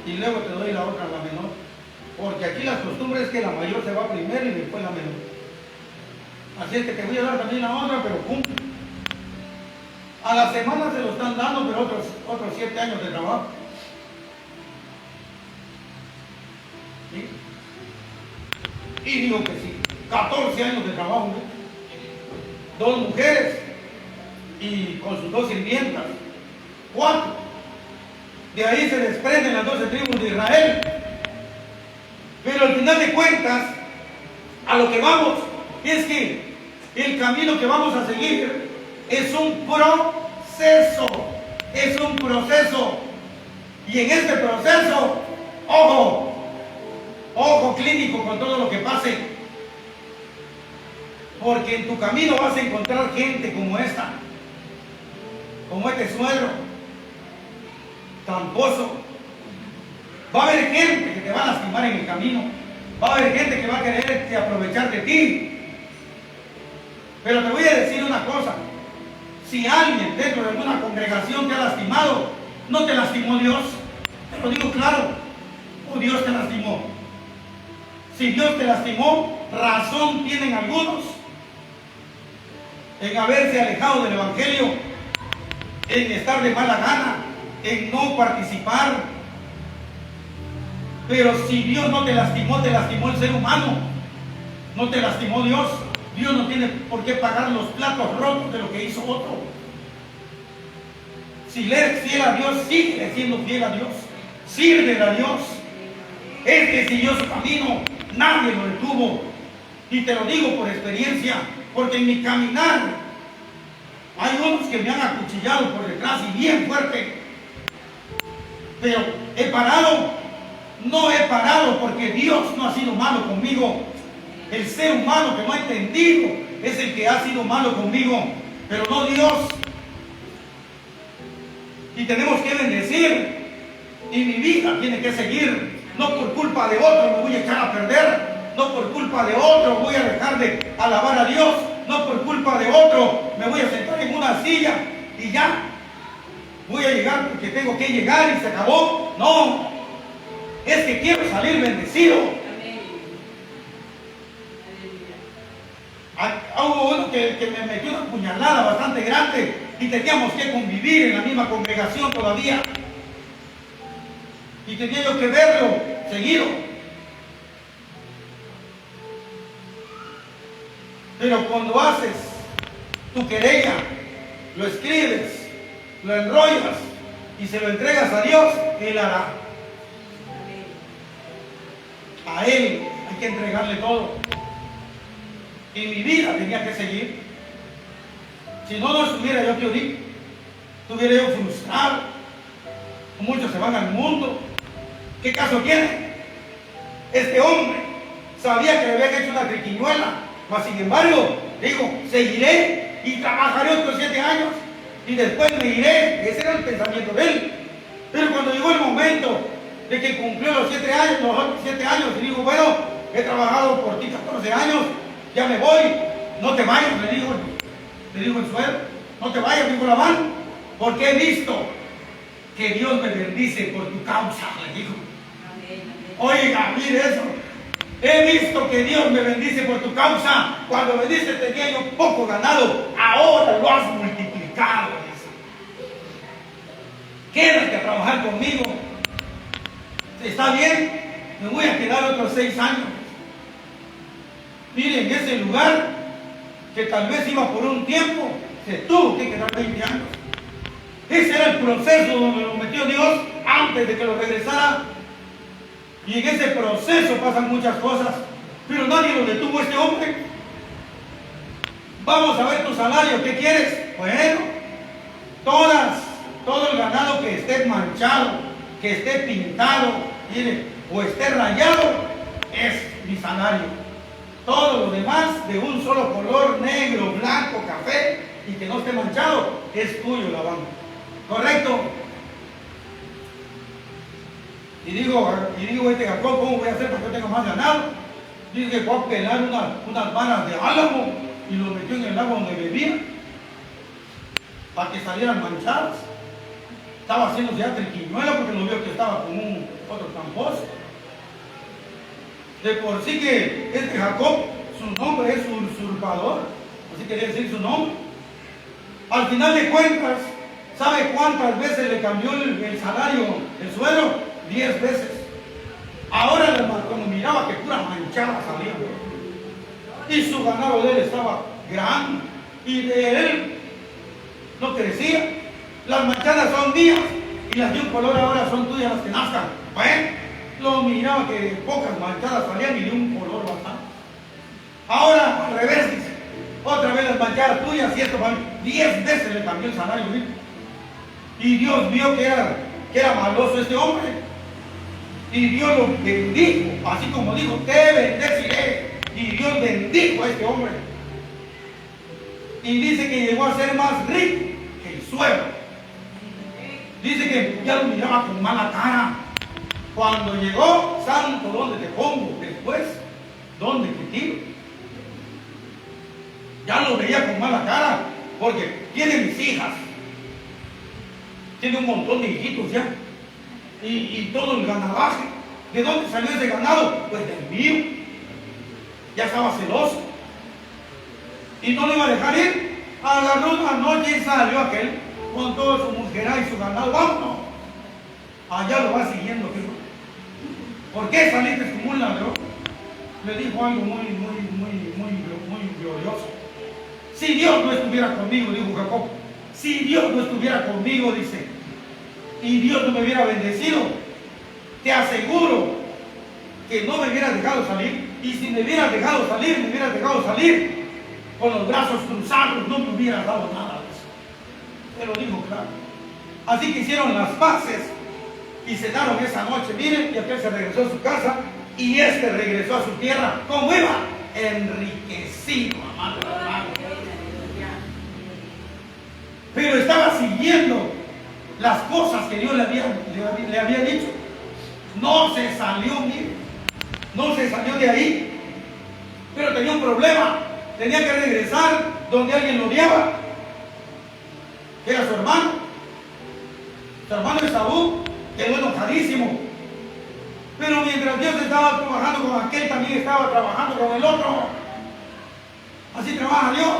y luego te doy la otra, la menor. Porque aquí las costumbres es que la mayor se va primero y después la menor. Así es que te voy a dar también la otra, pero cumple. A la semana se lo están dando, pero otros 7 años de trabajo. ¿Sí? Y digo que sí, 14 años de trabajo, ¿no? 2 mujeres y con sus 2 sirvientas, 4. De ahí se desprenden las 12 tribus de Israel. Pero al final de cuentas, a lo que vamos es que el camino que vamos a seguir es un proceso. Es un proceso. Y en este proceso, ojo clínico con todo lo que pase. Porque en tu camino vas a encontrar gente como esta, como este suegro, tramposo. Va a haber gente que te va a lastimar en el camino. Va a haber gente que va a querer aprovechar de ti. Pero te voy a decir una cosa. Si alguien dentro de alguna congregación te ha lastimado, no te lastimó Dios. Te lo digo claro. O Dios te lastimó. Si Dios te lastimó, razón tienen algunos en haberse alejado del Evangelio, en estar de mala gana, en no participar. Pero si Dios no te lastimó el ser humano, no te lastimó Dios. Dios no tiene por qué pagar los platos rotos de lo que hizo otro. Si le eres fiel a Dios, sigue siendo fiel a Dios. Sirve a Dios. Él que siguió su camino, nadie lo detuvo. Y te lo digo por experiencia, porque en mi caminar hay unos que me han acuchillado por detrás y bien fuerte. Pero he parado. No he parado porque Dios no ha sido malo conmigo. El ser humano que no ha entendido es el que ha sido malo conmigo, pero no Dios. Y tenemos que bendecir. Y mi vida tiene que seguir. No por culpa de otro me voy a echar a perder. No por culpa de otro voy a dejar de alabar a Dios. No por culpa de otro me voy a sentar en una silla y ya voy a llegar porque tengo que llegar y se acabó. No. Es que quiero salir bendecido. Hubo uno que me metió una puñalada bastante grande y teníamos que convivir en la misma congregación todavía. Y tenía yo que verlo seguido. Pero cuando haces tu querella, lo escribes, lo enrollas y se lo entregas a Dios, Él hará. A Él hay que entregarle todo. Y mi vida tenía que seguir. Si no, no estuviera yo aquí ahorita. Estuviera yo frustrado. Muchos se van al mundo. ¿Qué caso tiene? Este hombre sabía que le habían hecho una triquiñuela, mas sin embargo, digo, seguiré y trabajaré otros 7 años y después me iré. Ese era el pensamiento de él. Pero cuando llegó el momento de que cumplió los 7 años, y digo, bueno, he trabajado por ti 14 años, ya me voy, no te vayas, le digo el suegro, no te vayas, dijo Labán, porque he visto que Dios me bendice por tu causa, le dijo. Oiga, mire eso, he visto que Dios me bendice por tu causa. Cuando me dice tenía yo poco ganado, ahora lo has multiplicado. Quédate a trabajar conmigo. ¿Está bien? Me voy a quedar otros 6 años. Miren, ese lugar que tal vez iba por un tiempo, se tuvo que quedar 20 años. Ese era el proceso donde lo metió Dios antes de que lo regresara. Y en ese proceso pasan muchas cosas, pero nadie lo detuvo a este hombre. Vamos a ver tu salario, ¿qué quieres? Bueno, todo el ganado que esté manchado, que esté pintado, mire, o esté rayado, es mi salario. Todo lo demás de un solo color, negro, blanco, café, y que no esté manchado, es tuyo, Labán. ¿Correcto? Y digo, Jacob, ¿cómo voy a hacer porque tengo más ganado? Dice que voy a pelar unas varas de álamo y lo metió en el agua donde bebía para que salieran manchadas. Estaba haciendo ya triquiñuela porque lo vio que estaba con otro tramposo. De por sí que este Jacob, su nombre es usurpador, así quería decir su nombre. Al final de cuentas, ¿sabe cuántas veces le cambió el salario el suegro? 10 veces. Ahora, cuando miraba que pura manchada salía. Y su ganado de él estaba grande. Y de él no crecía. Las manchadas son mías. Y las de un color ahora son tuyas las que nazcan. Bueno, lo miraba que pocas manchadas salían y de un color bastante. Ahora al revés, dice. Otra vez las manchadas tuyas y esto, 10 veces le cambió el salario. ¿Sí? Y Dios vio que era maloso este hombre. Y Dios lo bendijo, así como dijo, te bendeciré. Y Dios bendijo a este hombre. Y dice que llegó a ser más rico que el suegro. Dice que ya lo miraba con mala cara. Cuando llegó, santo, ¿dónde te pongo? Después, ¿dónde te tiro? Ya lo veía con mala cara, porque tiene mis hijas. Tiene un montón de hijitos ya. Y todo el ganadaje. ¿De dónde salió ese ganado? Pues del mío. Ya estaba celoso. Y no lo iba a dejar ir. Agarró una noche y salió aquel con todo su mujerá y su ganado. ¡Vámonos! Allá lo va siguiendo. ¿Por qué saliste como un ladrón? Le dijo algo muy glorioso. Si Dios no estuviera conmigo, dijo Jacob. Si Dios no estuviera conmigo, dice, y Dios no me hubiera bendecido, te aseguro que no me hubieras dejado salir. Y si me hubieras dejado salir con los brazos cruzados, no me hubieras dado nada de eso. Te lo digo claro. Así que hicieron las paces y cenaron esa noche. Miren, y aquel se regresó a su casa y este regresó a su tierra. ¿Cómo iba? Enriquecido, amado hermano. Pero estaba siguiendo las cosas que Dios le había dicho. No se salió, mire. No se salió de ahí. Pero tenía un problema. Tenía que regresar donde alguien lo odiaba. Era su hermano. Su hermano Esaú quedó enojadísimo. Pero mientras Dios estaba trabajando con aquel, también estaba trabajando con el otro. Así trabaja Dios.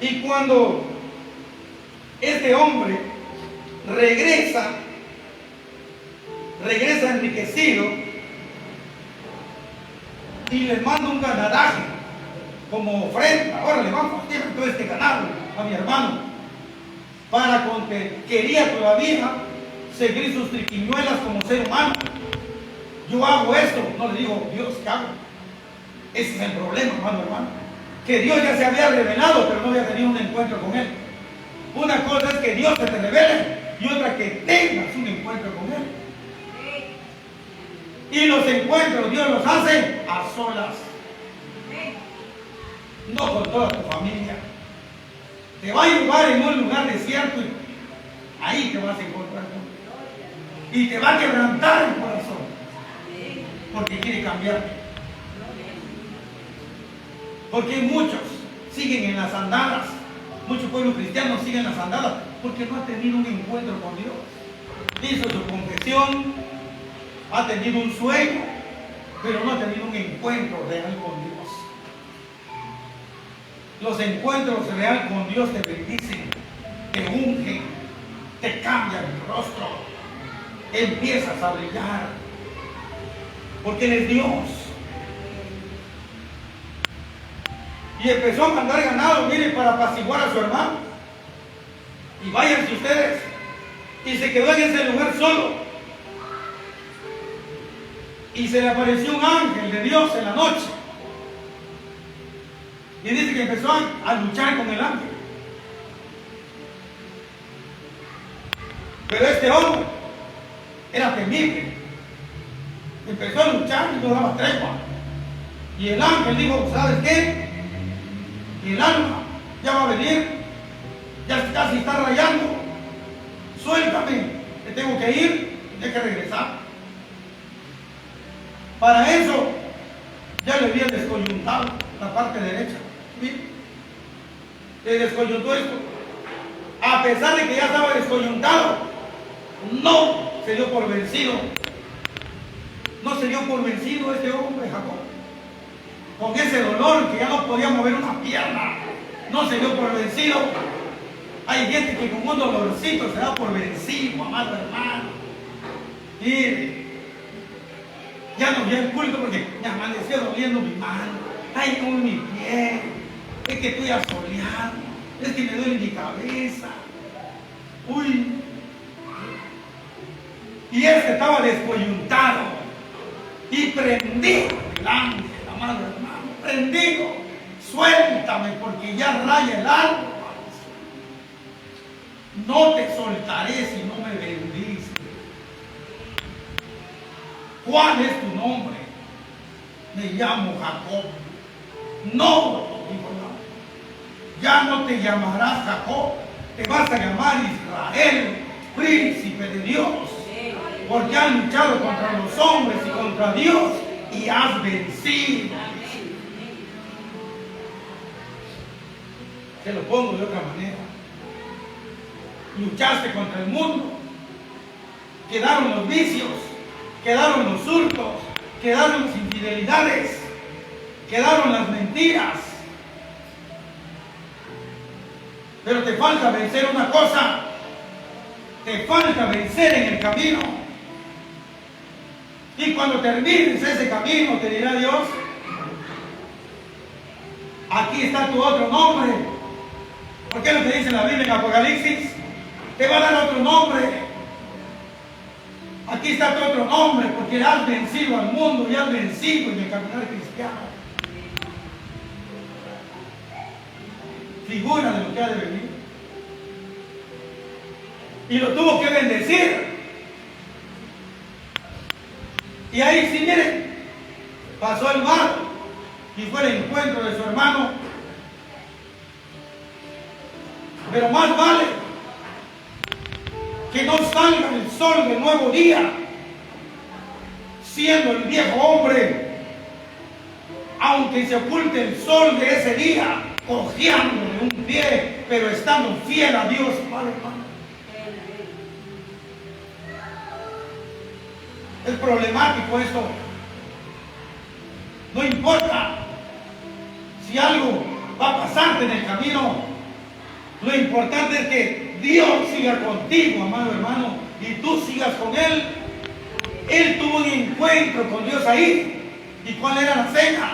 Y cuando este hombre regresa enriquecido y le manda un ganadaje como ofrenda. Ahora le vamos a tirar todo este ganado a mi hermano, para con que quería todavía seguir sus triquiñuelas como ser humano. Yo hago esto, no le digo, Dios, ¿qué hago? Ese es el problema, hermano. Que Dios ya se había revelado, pero no había tenido un encuentro con Él. Una cosa es que Dios se te revele y otra que tengas un encuentro con Él. Y los encuentros Dios los hace a solas, no con toda tu familia. Te va a llevar en un lugar desierto y ahí te vas a encontrar con Él. Y te va a quebrantar el corazón, porque quiere cambiarte. Porque muchos siguen en las andadas, muchos pueblos cristianos siguen las andadas porque no han tenido un encuentro con Dios. Hizo su confesión, ha tenido un sueño, pero no ha tenido un encuentro real con Dios. Los encuentros reales con Dios te bendicen, te ungen, te cambian el rostro, empiezas a brillar, porque Él es Dios. Y empezó a mandar ganado, mire, para apaciguar a su hermano. Y váyanse ustedes. Y se quedó en ese lugar solo. Y se le apareció un ángel de Dios en la noche. Y dice que empezó a luchar con el ángel. Pero este hombre era temible. Empezó a luchar y no daba tregua. Y el ángel dijo, ¿sabes qué? El alma ya va a venir, ya casi está rayando. Suéltame, que tengo que ir, hay que regresar. Para eso ya le habían descoyuntado la parte derecha. ¿Sí? Le descoyuntó esto. A pesar de que ya estaba descoyuntado, no se dio por vencido. No se dio por vencido este hombre, Jacob. Con ese dolor que ya no podía mover una pierna, no se dio por vencido. Hay gente que con un dolorcito se da por vencido, amado hermano. Y Ya no vi el culto porque me amaneció doliendo mi mano. Ay, como mi pie. Es que estoy asoleado. Es que me duele mi cabeza. Uy. Y este estaba descoyuntado. Y prendido el ángel, amado hermano. Prendido. Suéltame porque ya raya el alma. No te soltaré si no me bendices. ¿Cuál es tu nombre? Me llamo Jacob. No, dijo yo. Ya no te llamarás Jacob, te vas a llamar Israel, príncipe de Dios. Porque has luchado contra los hombres y contra Dios y has vencido. Te lo pongo de otra manera. Luchaste contra el mundo. Quedaron los vicios, quedaron los hurtos, quedaron las infidelidades, quedaron las mentiras. Pero te falta vencer una cosa. Te falta vencer en el camino. Y cuando termines ese camino te dirá Dios, aquí está tu otro nombre. ¿Por qué no te dice la Biblia en Apocalipsis? Te va a dar otro nombre. Aquí está tu otro nombre, porque has vencido al mundo y has vencido en el caminar cristiano. Figura de lo que ha de venir. Y lo tuvo que bendecir. Y ahí sí, miren, pasó el mar y fue el encuentro de su hermano. Pero más vale que no salga el sol del nuevo día, siendo el viejo hombre, aunque se oculte el sol de ese día, cojeando de un pie, pero estando fiel a Dios, Padre, hermano. Es problemático esto. No importa si algo va a pasarte en el camino. Lo importante es que Dios siga contigo, amado hermano, y tú sigas con Él. Él tuvo un encuentro con Dios ahí. ¿Y cuál era la cena?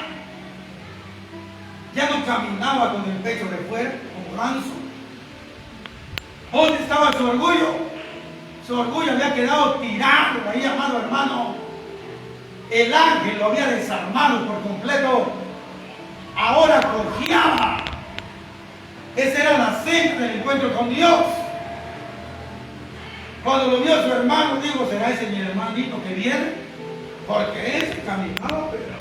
Ya no caminaba con el pecho de fuera, como ganso. ¿Dónde estaba su orgullo? Su orgullo había quedado tirado ahí, amado hermano. El ángel lo había desarmado por completo. Ahora cojeaba. Esa era la cena del encuentro con Dios. Cuando lo vio su hermano, digo, ¿será ese mi hermanito que viene? Porque ese caminaba, pero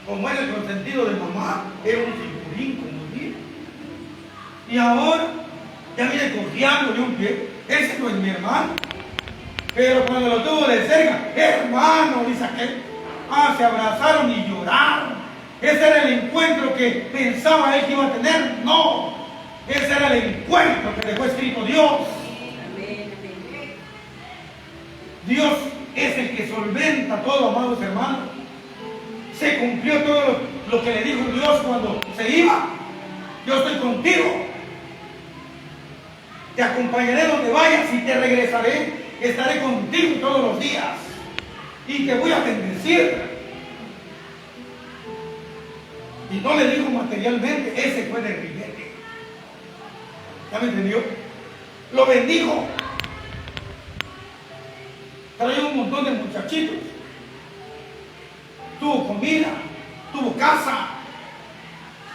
como era el consentido de mamá, era un cinturín como dijo. Y ahora ya viene cojeando de un pie. Ese no es mi hermano. Pero cuando lo tuvo de cerca, hermano, dice aquel, se abrazaron y lloraron. Ese era el encuentro que pensaba él que iba a tener. No, ese era el encuentro que dejó escrito Dios. Dios es el que solventa todo, amados hermanos. Se cumplió todo lo que le dijo Dios cuando se iba. Yo estoy contigo. Te acompañaré donde vayas y te regresaré. Estaré contigo todos los días. Y te voy a bendecir. Y no le dijo materialmente, ese fue de ribete. ¿Ya me entendió? Lo bendijo. Traía un montón de muchachitos. Tuvo comida, tuvo casa.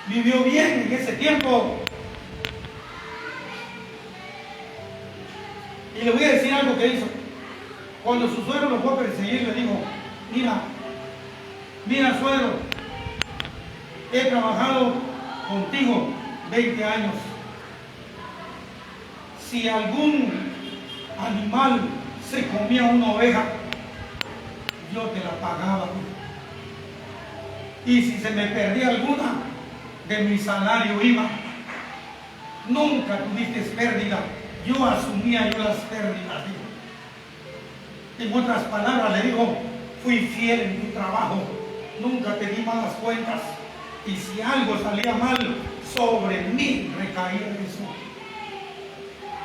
Vivió bien en ese tiempo. Y le voy a decir algo que hizo. Cuando su suegro lo fue a perseguir, le dijo, mira suegro, he trabajado contigo 20 años. Si algún animal se comía una oveja, yo te la pagaba. Y si se me perdía alguna, de mi salario iba. Nunca tuviste pérdida. Yo asumía las pérdidas. En otras palabras le digo, fui fiel en mi trabajo. Nunca te di malas cuentas. Y si algo salía mal, sobre mí recaía eso.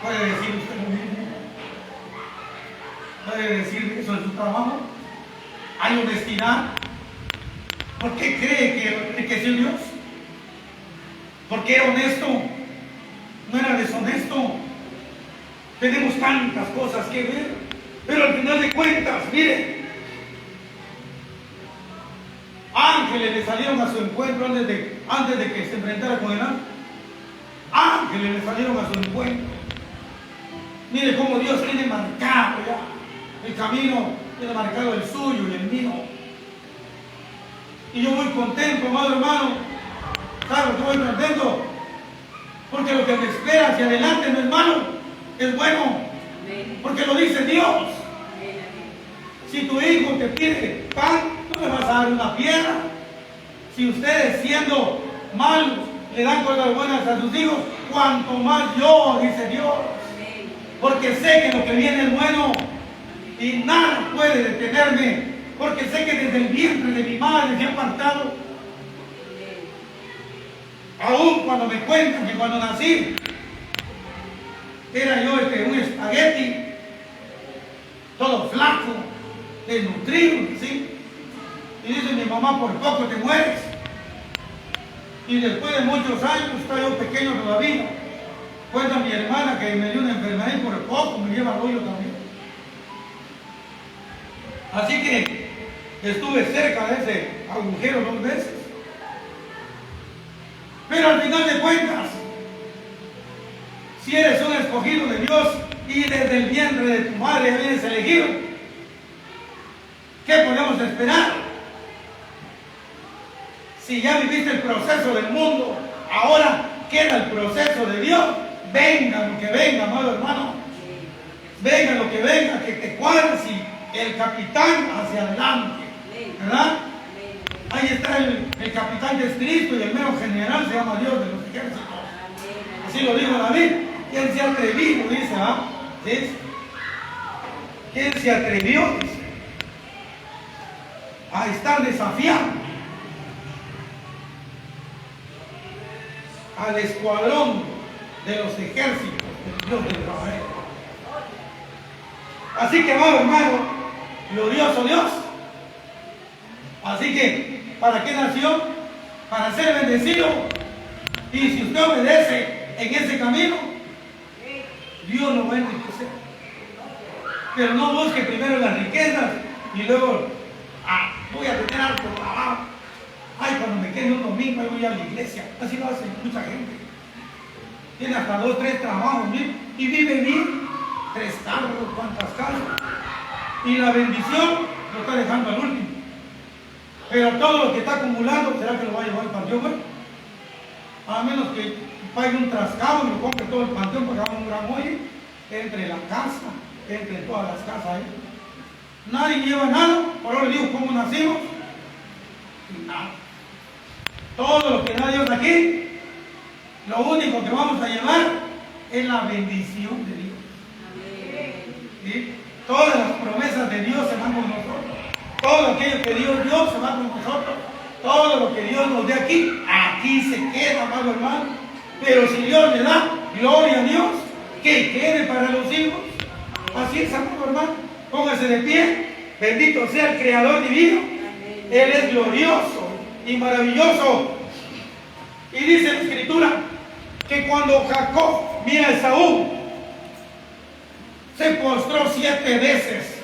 ¿Puede decir usted lo mismo? ¿Puede decir eso en su trabajo? ¿Hay honestidad? ¿Por qué cree que enriqueció Dios? Porque era honesto, no era deshonesto. Tenemos tantas cosas que ver, pero al final de cuentas, mire, ángeles le salieron a su encuentro antes de que se enfrentara con el ángel. Ángeles le salieron a su encuentro. Mire cómo Dios tiene marcado ya el camino, tiene marcado el suyo y el mío. Y yo muy contento, amado hermano. ¿Sabe? Yo muy contento. Porque lo que me espera hacia adelante no es malo, es bueno. Porque lo dice Dios. Si tu hijo te pide pan, tú le vas a dar una piedra. Si ustedes siendo malos le dan cosas buenas a sus hijos, cuanto más yo, dice Dios. Porque sé que lo que viene es bueno y nada puede detenerme. Porque sé que desde el vientre de mi madre me he apartado. Aún cuando me cuentan que cuando nací era yo un espagueti, todo flaco, desnutrido, ¿sí? Y dice mi mamá, por poco te mueres. Y después de muchos años, está yo pequeño todavía, cuenta mi hermana que me dio una enfermedad y por poco me lleva rollo también. Así que estuve cerca de ese agujero 2 veces. Pero al final de cuentas, si eres un escogido de Dios y desde el vientre de tu madre ya vienes elegido, ¿qué podemos esperar? Si ya viviste el proceso del mundo, ahora queda el proceso de Dios. Venga lo que venga, amado hermano. Venga lo que venga, que te cuadres y el capitán hacia adelante. ¿Verdad? Ahí está el capitán que es Cristo y el mero general se llama Dios de los ejércitos. Así lo dijo David. ¿Quién se ha atrevido? Dice, ¿ah? ¿Sí? ¿Quién se atrevió? Dice, a estar desafiando al escuadrón de los ejércitos del Dios de Israel? Así que, amado hermano, glorioso Dios. Así que, ¿para qué nació? Para ser bendecido. Y si usted obedece en ese camino, Dios lo va a enriquecer. Pero no busque primero las riquezas y luego, voy a tener algo trabajo. Ay, cuando me quede un domingo, voy a la iglesia. Así lo hace mucha gente. Tiene hasta 2, 3 trabajos, ¿sí? Y vive bien. 3 carros, cuantas casas. Y la bendición lo está dejando al último. Pero todo lo que está acumulando, ¿será que lo va a llevar al panteón, güey? A menos que pague un trascado y lo compre todo el panteón para que haga un gran hoyo entre la casa, entre todas las casas ahí. Nadie lleva nada, por ahora digo cómo nacimos. Y nada. Todo lo que da Dios aquí, lo único que vamos a llevar es la bendición de Dios. ¿Sí? Todas las promesas de Dios se van con nosotros. Todo aquello que Dios dio se va con nosotros. Todo lo que Dios nos dé aquí, aquí se queda, amado hermano. Pero si Dios le da gloria a Dios, que quede para los hijos. Así es, amado hermano. Póngase de pie. Bendito sea el Creador divino. Él es glorioso y maravilloso. Y dice la Escritura que cuando Jacob mira a Esaú, se postró 7 veces.